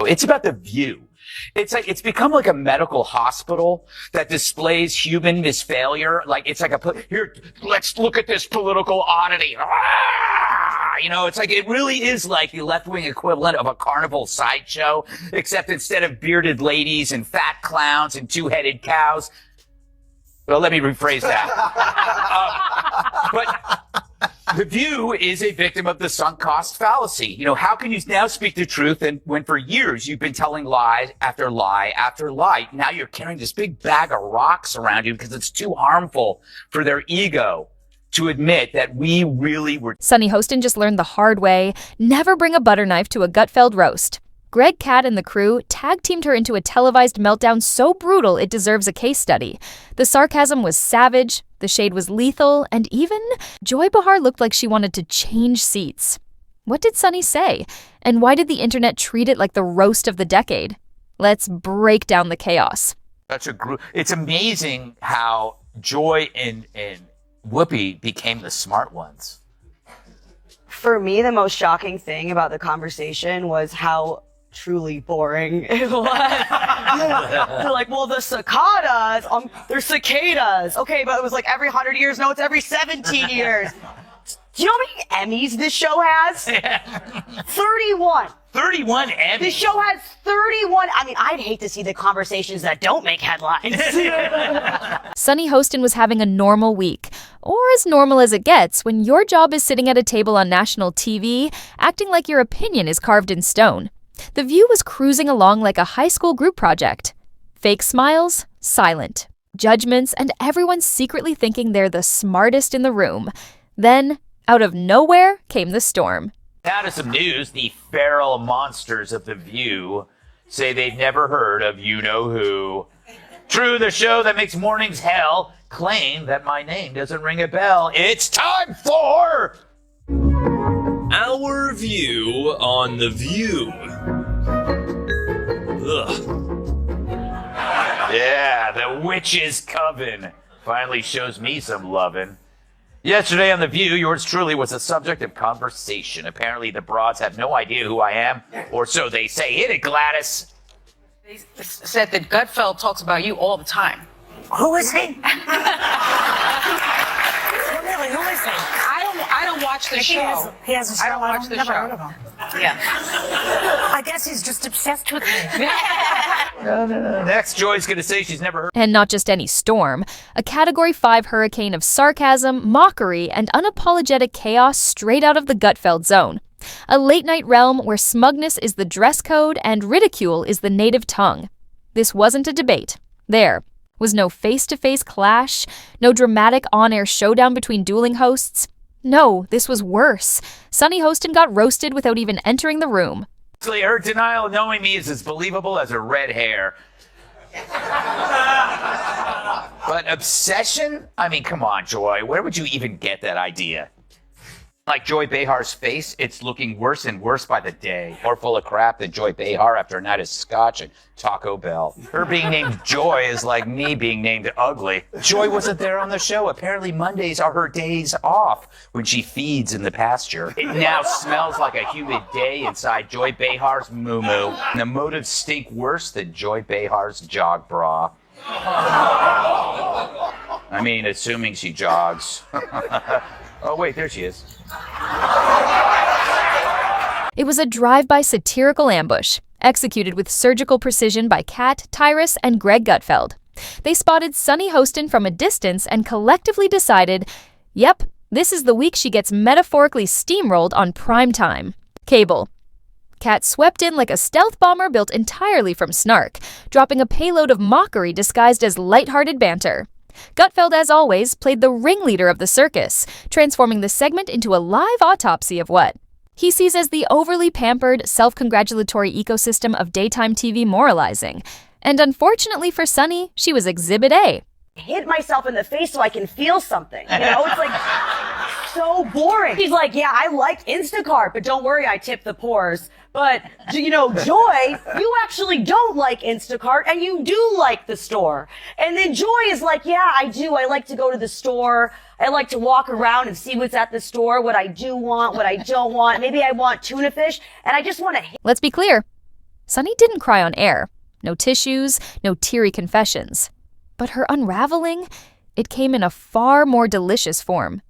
It's about the view. It's become like a medical hospital that displays human misfailure. Like, it's like here, let's look at this political oddity. It's like, it really is like the left-wing equivalent of a carnival sideshow, except instead of bearded ladies and fat clowns and two-headed cows. Well, let me rephrase that. But The View is a victim of the sunk cost fallacy. How can you now speak the truth when for years you've been telling lie after lie after lie? Now you're carrying this big bag of rocks around you because it's too harmful for their ego to admit that we really were. Sunny Hostin just learned the hard way. Never bring a butter knife to a Gutfeld roast. Greg, Kat, and the crew tag-teamed her into a televised meltdown so brutal it deserves a case study. The sarcasm was savage, the shade was lethal, and even Joy Behar looked like she wanted to change seats. What did Sunny say? And why did the internet treat it like the roast of the decade? Let's break down the chaos. It's amazing how Joy and Whoopi became the smart ones. For me, the most shocking thing about the conversation was how truly boring it was. They're like, well, the cicadas, they're cicadas. Okay, but it was like every 100 years. No, it's every 17 years. Do you know how many Emmys this show has? 31. 31 Emmys? This show has 31. I mean, I'd hate to see the conversations that don't make headlines. Sunny Hostin was having a normal week, or as normal as it gets when your job is sitting at a table on national TV, acting like your opinion is carved in stone. The View was cruising along like a high school group project. Fake smiles, silent. Judgments, and everyone secretly thinking they're the smartest in the room. Then, out of nowhere, came the storm. Now to some news. The feral monsters of The View say they've never heard of you-know-who. True, the show that makes mornings hell claim that my name doesn't ring a bell. It's time for our view on The View. Ugh. Yeah, the witch's coven finally shows me some lovin'. Yesterday on The View, yours truly was the subject of conversation. Apparently the broads have no idea who I am, or so they say. Hit it, Gladys. They said that Gutfeld talks about you all the time. Who is he? Really, who is he? I don't watch the show. He has a show. I don't watch the never show. Heard of him. Yeah. I guess he's just obsessed with me. Next, Joy's going to say she's never heard. And not just any storm, a Category 5 hurricane of sarcasm, mockery, and unapologetic chaos straight out of the Gutfeld zone. A late-night realm where smugness is the dress code and ridicule is the native tongue. This wasn't a debate. There was no face-to-face clash, no dramatic on-air showdown between dueling hosts. No, this was worse. Sunny Hostin got roasted without even entering the room. Her denial of knowing me is as believable as her red hair. But obsession? I mean, come on, Joy. Where would you even get that idea? Like Joy Behar's face, it's looking worse and worse by the day. More full of crap than Joy Behar after a night of scotch and Taco Bell. Her being named Joy is like me being named ugly. Joy wasn't there on the show. Apparently Mondays are her days off when she feeds in the pasture. It now smells like a humid day inside Joy Behar's moo-moo. And the motives stink worse than Joy Behar's jog bra. I mean, assuming she jogs. Oh, wait, there she is. It was a drive-by satirical ambush, executed with surgical precision by Kat, Tyrus, and Greg Gutfeld. They spotted Sunny Hostin from a distance and collectively decided, yep, this is the week she gets metaphorically steamrolled on prime time. Cable. Kat swept in like a stealth bomber built entirely from snark, dropping a payload of mockery disguised as lighthearted banter. Gutfeld, as always, played the ringleader of the circus, transforming the segment into a live autopsy of what he sees as the overly pampered, self-congratulatory ecosystem of daytime TV moralizing. And unfortunately for Sunny, she was Exhibit A. Hit myself in the face so I can feel something. It's like so boring. He's like, yeah, I like Instacart, but don't worry, I tip the poors. But, Joy, you actually don't like Instacart, and you do like the store. And then Joy is like, yeah, I do. I like to go to the store. I like to walk around and see what's at the store, what I do want, what I don't want. Maybe I want tuna fish, and I just want to... Let's be clear. Sunny didn't cry on air. No tissues, no teary confessions. But her unraveling, it came in a far more delicious form.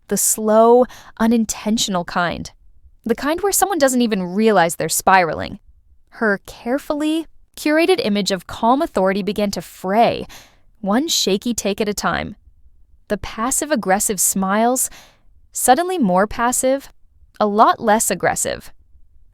The slow, unintentional kind. The kind where someone doesn't even realize they're spiraling. Her carefully curated image of calm authority began to fray, one shaky take at a time. The passive-aggressive smiles, suddenly more passive, a lot less aggressive.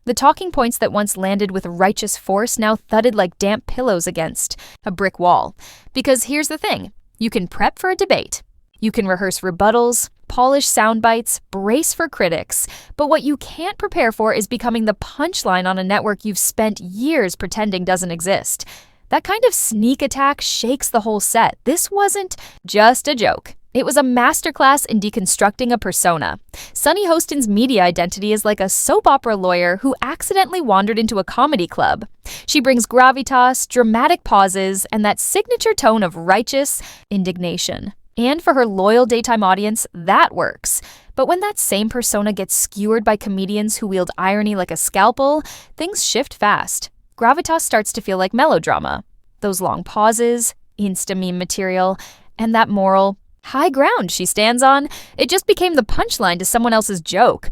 The talking points that once landed with righteous force now thudded like damp pillows against a brick wall. Because here's the thing, you can prep for a debate. You can rehearse rebuttals, polish sound bites, brace for critics, but what you can't prepare for is becoming the punchline on a network you've spent years pretending doesn't exist. That kind of sneak attack shakes the whole set. This wasn't just a joke. It was a masterclass in deconstructing a persona. Sunny Hostin's media identity is like a soap opera lawyer who accidentally wandered into a comedy club. She brings gravitas, dramatic pauses, and that signature tone of righteous indignation. And for her loyal daytime audience, that works. But when that same persona gets skewered by comedians who wield irony like a scalpel, things shift fast. Gravitas starts to feel like melodrama. Those long pauses, insta-meme material, and that moral high ground she stands on, it just became the punchline to someone else's joke.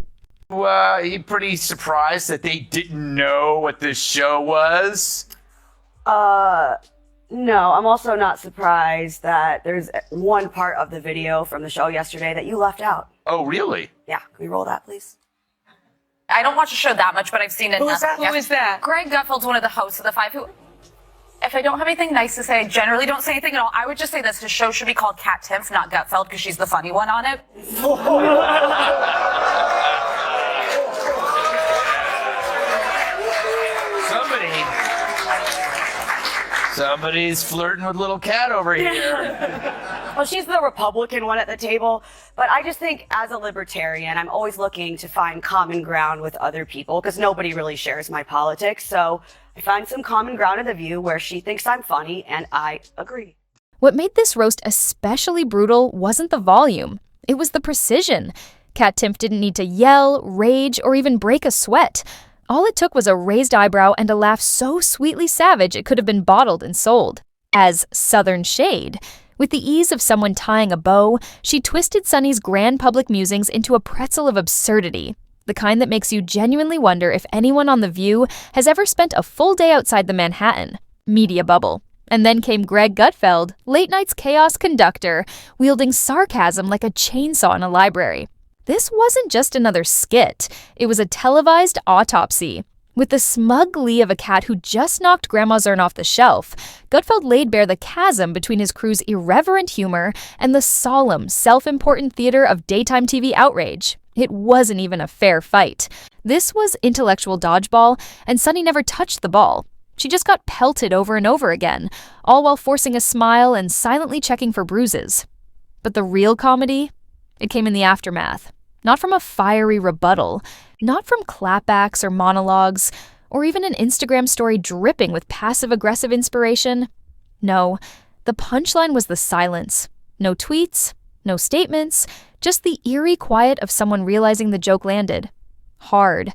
You pretty surprised that they didn't know what this show was? No, I'm also not surprised that there's one part of the video from the show yesterday that you left out. Oh, really? Yeah, can we roll that, please? I don't watch the show that much, but I've seen it. Who is that? Who is that? Greg Gutfeld's one of the hosts of The Five, who, if I don't have anything nice to say, I generally don't say anything at all. I would just say this, his show should be called Timpf, not Gutfeld, because she's the funny one on it. Somebody's flirting with little cat over here. Well, she's the Republican one at the table, but I just think as a libertarian, I'm always looking to find common ground with other people because nobody really shares my politics. So I find some common ground in the view where she thinks I'm funny and I agree. What made this roast especially brutal wasn't the volume. It was the precision. Kat Timpf didn't need to yell, rage, or even break a sweat. All it took was a raised eyebrow and a laugh so sweetly savage it could have been bottled and sold. As Southern Shade, with the ease of someone tying a bow, she twisted Sunny's grand public musings into a pretzel of absurdity, the kind that makes you genuinely wonder if anyone on The View has ever spent a full day outside the Manhattan media bubble. And then came Greg Gutfeld, late night's chaos conductor, wielding sarcasm like a chainsaw in a library. This wasn't just another skit, it was a televised autopsy. With the smug glee of a cat who just knocked Grandma's urn off the shelf, Gutfeld laid bare the chasm between his crew's irreverent humor and the solemn, self-important theater of daytime TV outrage. It wasn't even a fair fight. This was intellectual dodgeball, and Sunny never touched the ball. She just got pelted over and over again, all while forcing a smile and silently checking for bruises. But the real comedy? It came in the aftermath. Not from a fiery rebuttal, not from clapbacks or monologues, or even an Instagram story dripping with passive-aggressive inspiration. No, the punchline was the silence. No tweets, no statements, just the eerie quiet of someone realizing the joke landed. Hard.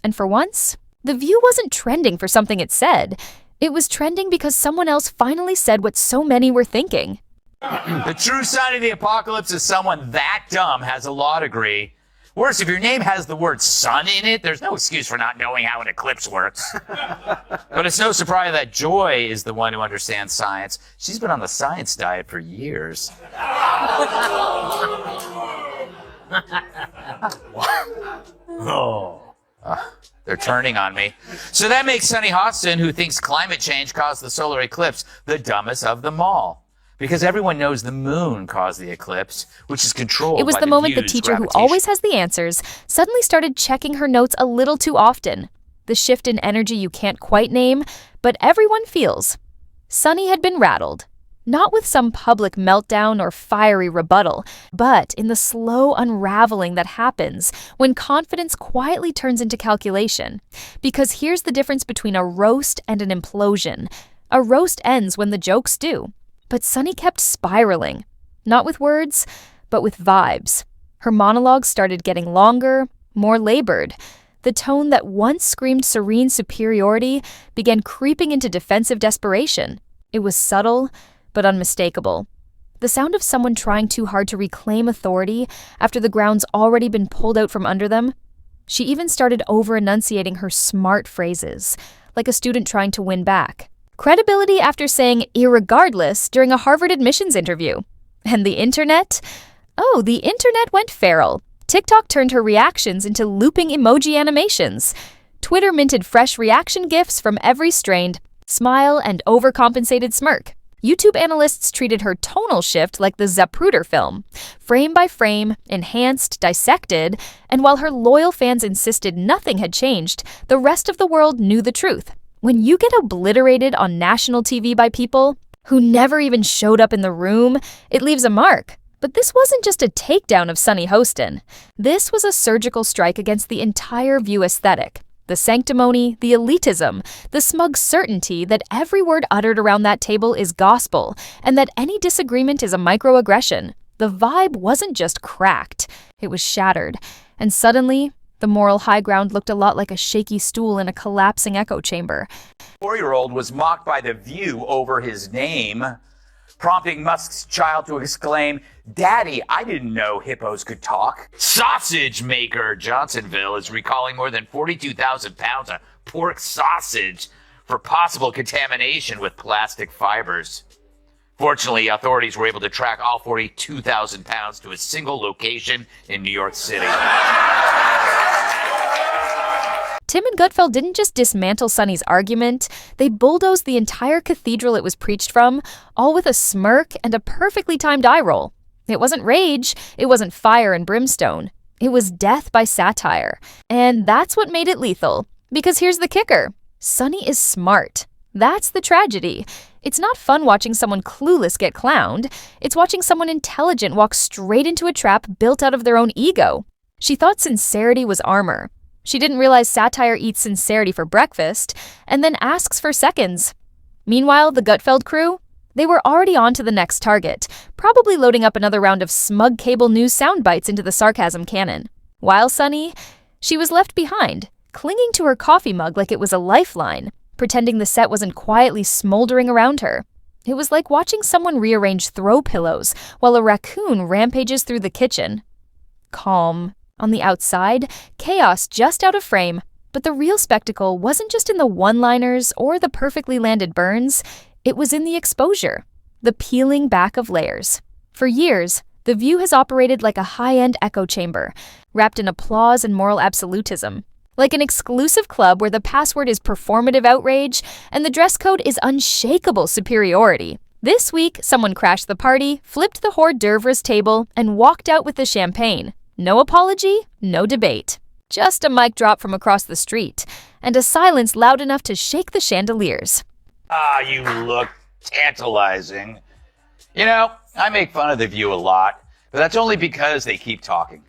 And for once, The View wasn't trending for something it said. It was trending because someone else finally said what so many were thinking. The true sign of the apocalypse is someone that dumb has a law degree. Worse, if your name has the word sun in it, there's no excuse for not knowing how an eclipse works. But it's no surprise that Joy is the one who understands science. She's been on the science diet for years. They're turning on me. So that makes Sunny Hostin, who thinks climate change caused the solar eclipse, the dumbest of them all. Because everyone knows the moon caused the eclipse, which is controlled by It was the moment the View's teacher who gravitation. always has the answers suddenly started checking her notes a little too often. The shift in energy you can't quite name, but everyone feels. Sunny had been rattled. Not with some public meltdown or fiery rebuttal, but in the slow unraveling that happens when confidence quietly turns into calculation. Because here's the difference between a roast and an implosion. A roast ends when the jokes do. But Sunny kept spiraling. Not with words, but with vibes. Her monologues started getting longer, more labored. The tone that once screamed serene superiority began creeping into defensive desperation. It was subtle, but unmistakable. The sound of someone trying too hard to reclaim authority after the ground's already been pulled out from under them. She even started over-enunciating her smart phrases, like a student trying to win back. Credibility after saying irregardless during a Harvard admissions interview. And the internet? Oh, the internet went feral. TikTok turned her reactions into looping emoji animations. Twitter minted fresh reaction GIFs from every strained smile and overcompensated smirk. YouTube analysts treated her tonal shift like the Zapruder film, frame by frame, enhanced, dissected, and while her loyal fans insisted nothing had changed, the rest of the world knew the truth. When you get obliterated on national TV by people who never even showed up in the room, it leaves a mark. But this wasn't just a takedown of Sunny Hostin. This was a surgical strike against the entire View aesthetic. The sanctimony, the elitism, the smug certainty that every word uttered around that table is gospel, and that any disagreement is a microaggression. The vibe wasn't just cracked, it was shattered. And suddenly, the moral high ground looked a lot like a shaky stool in a collapsing echo chamber. 4-year-old was mocked by The View over his name, prompting Musk's child to exclaim, "Daddy, I didn't know hippos could talk." Sausage maker Johnsonville is recalling more than 42,000 pounds of pork sausage for possible contamination with plastic fibers. Fortunately, authorities were able to track all 42,000 pounds to a single location in New York City. Tim and Gutfeld didn't just dismantle Sunny's argument, they bulldozed the entire cathedral it was preached from, all with a smirk and a perfectly timed eye roll. It wasn't rage, it wasn't fire and brimstone. It was death by satire. And that's what made it lethal. Because here's the kicker. Sunny is smart. That's the tragedy. It's not fun watching someone clueless get clowned. It's watching someone intelligent walk straight into a trap built out of their own ego. She thought sincerity was armor. She didn't realize satire eats sincerity for breakfast and then asks for seconds. Meanwhile, the Gutfeld crew? They were already on to the next target, probably loading up another round of smug cable news sound bites into the sarcasm cannon. While Sunny, she was left behind, clinging to her coffee mug like it was a lifeline, pretending the set wasn't quietly smoldering around her. It was like watching someone rearrange throw pillows while a raccoon rampages through the kitchen. Calm. On the outside, chaos just out of frame, but the real spectacle wasn't just in the one-liners or the perfectly landed burns, it was in the exposure, the peeling back of layers. For years, The View has operated like a high-end echo chamber, wrapped in applause and moral absolutism. Like an exclusive club where the password is performative outrage and the dress code is unshakable superiority. This week, someone crashed the party, flipped the hors d'oeuvres table, and walked out with the champagne. No apology, no debate. Just a mic drop from across the street, and a silence loud enough to shake the chandeliers. Ah, you look tantalizing. You know, I make fun of The View a lot, but that's only because they keep talking.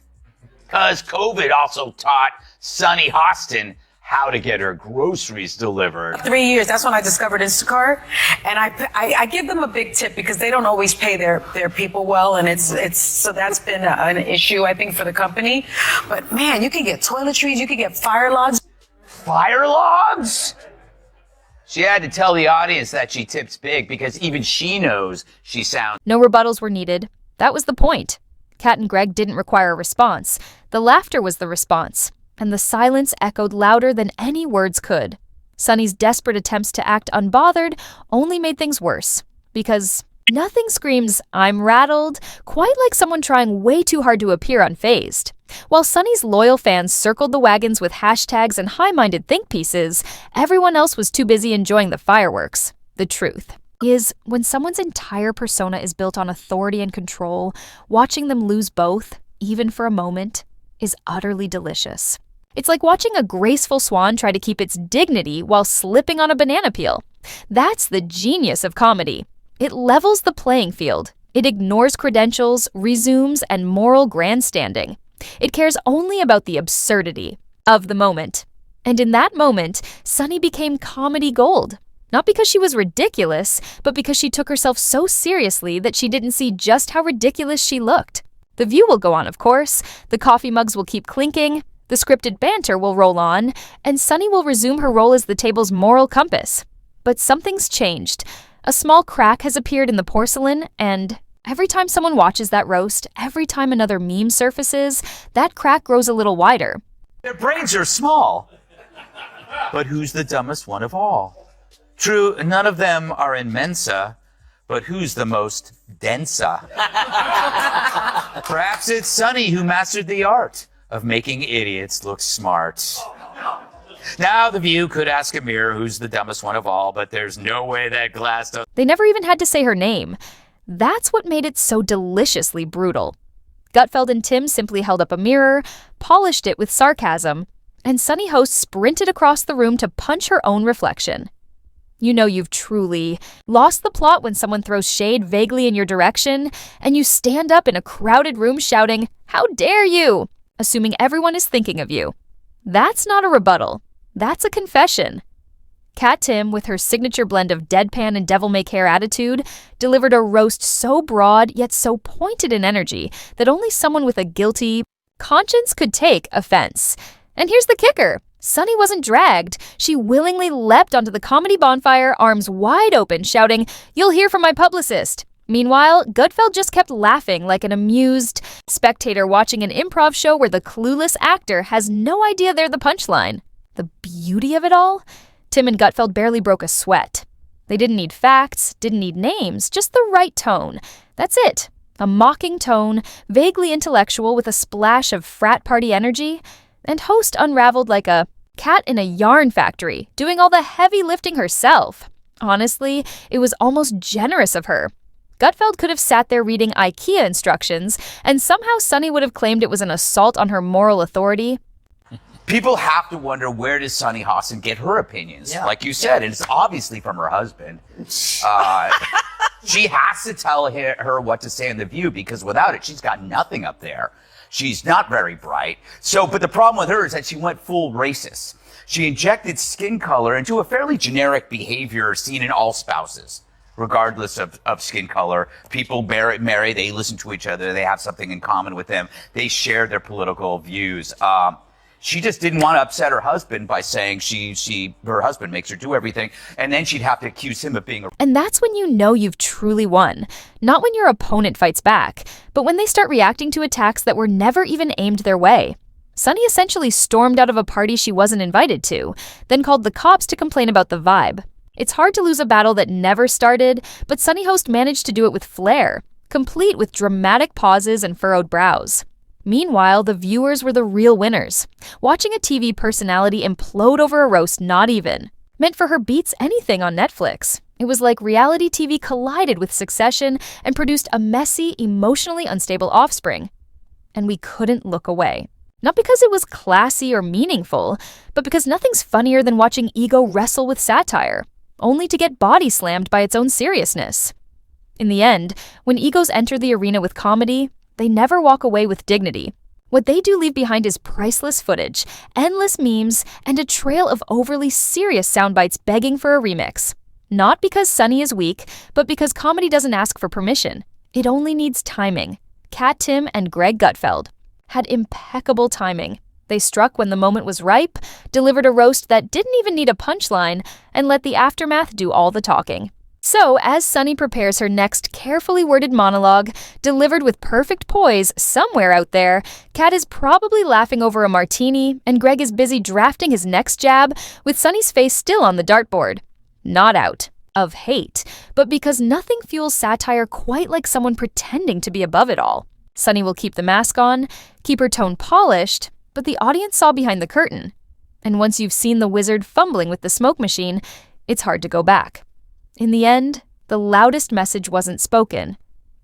Because COVID also taught Sunny Hostin how to get her groceries delivered. 3 years, that's when I discovered Instacart. And I give them a big tip because they don't always pay their people well. And it's so that's been an issue, I think, for the company. But man, you can get toiletries, you can get fire logs. Fire logs? She had to tell the audience that she tips big because even she knows she sounds. No rebuttals were needed. That was the point. Kat and Greg didn't require a response. The laughter was the response. And the silence echoed louder than any words could. Sunny's desperate attempts to act unbothered only made things worse. Because nothing screams, "I'm rattled," quite like someone trying way too hard to appear unfazed. While Sunny's loyal fans circled the wagons with hashtags and high-minded think pieces, everyone else was too busy enjoying the fireworks. The truth is, when someone's entire persona is built on authority and control, watching them lose both, even for a moment, is utterly delicious. It's like watching a graceful swan try to keep its dignity while slipping on a banana peel. That's the genius of comedy. It levels the playing field. It ignores credentials, resumes, and moral grandstanding. It cares only about the absurdity of the moment. And in that moment, Sunny became comedy gold. Not because she was ridiculous, but because she took herself so seriously that she didn't see just how ridiculous she looked. The View will go on, of course. The coffee mugs will keep clinking. The scripted banter will roll on, and Sunny will resume her role as the table's moral compass. But something's changed. A small crack has appeared in the porcelain, and every time someone watches that roast, every time another meme surfaces, that crack grows a little wider. Their brains are small. But who's the dumbest one of all? True, none of them are in Mensa, but who's the most densa? Perhaps it's Sunny who mastered the art of making idiots look smart. Now the View could ask a mirror who's the dumbest one of all, but there's no way that glass does. They never even had to say her name. That's what made it so deliciously brutal. Gutfeld and Tim simply held up a mirror, polished it with sarcasm, and Sunny Host sprinted across the room to punch her own reflection. You know you've truly lost the plot when someone throws shade vaguely in your direction, and you stand up in a crowded room shouting, "How dare you?" assuming everyone is thinking of you. That's not a rebuttal. That's a confession. Kat Tim, with her signature blend of deadpan and devil-may-care attitude, delivered a roast so broad yet so pointed in energy that only someone with a guilty conscience could take offense. And here's the kicker. Sunny wasn't dragged. She willingly leapt onto the comedy bonfire, arms wide open, shouting, "You'll hear from my publicist." Meanwhile, Gutfeld just kept laughing like an amused spectator watching an improv show where the clueless actor has no idea they're the punchline. The beauty of it all? Tim and Gutfeld barely broke a sweat. They didn't need facts, didn't need names, just the right tone. That's it. A mocking tone, vaguely intellectual with a splash of frat party energy, and Host unraveled like a cat in a yarn factory, doing all the heavy lifting herself. Honestly, it was almost generous of her. Gutfeld could have sat there reading IKEA instructions, and somehow Sunny would have claimed it was an assault on her moral authority. People have to wonder, where does Sunny Hostin get her opinions? Yeah. Like you said, it's obviously from her husband. She has to tell her what to say in The View, because without it, she's got nothing up there. She's not very bright. But the problem with her is that she went full racist. She injected skin color into a fairly generic behavior seen in all spouses, regardless of skin color. People marry, they listen to each other, they have something in common with them, they share their political views. She just didn't want to upset her husband by saying her husband makes her do everything, and then she'd have to accuse him of being a... And that's when you know you've truly won. Not when your opponent fights back, but when they start reacting to attacks that were never even aimed their way. Sunny essentially stormed out of a party she wasn't invited to, then called the cops to complain about the vibe. It's hard to lose a battle that never started, but Sunny Host managed to do it with flair, complete with dramatic pauses and furrowed brows. Meanwhile, the viewers were the real winners. Watching a TV personality implode over a roast not even meant for her beats anything on Netflix. It was like reality TV collided with Succession and produced a messy, emotionally unstable offspring. And we couldn't look away. Not because it was classy or meaningful, but because nothing's funnier than watching ego wrestle with satire, only to get body slammed by its own seriousness. In the end, when egos enter the arena with comedy, they never walk away with dignity. What they do leave behind is priceless footage, endless memes, and a trail of overly serious soundbites begging for a remix. Not because Sunny is weak, but because comedy doesn't ask for permission. It only needs timing. Kat Tim and Greg Gutfeld had impeccable timing. They struck when the moment was ripe, delivered a roast that didn't even need a punchline, and let the aftermath do all the talking. So, as Sunny prepares her next carefully worded monologue, delivered with perfect poise somewhere out there, Kat is probably laughing over a martini, and Greg is busy drafting his next jab, with Sunny's face still on the dartboard. Not out of hate, but because nothing fuels satire quite like someone pretending to be above it all. Sunny will keep the mask on, keep her tone polished, but the audience saw behind the curtain. And once you've seen the wizard fumbling with the smoke machine, it's hard to go back. In the end, the loudest message wasn't spoken.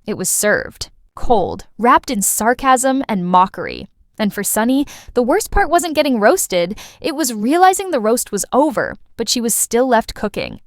It was served, cold, wrapped in sarcasm and mockery. And for Sunny, the worst part wasn't getting roasted, it was realizing the roast was over, but she was still left cooking.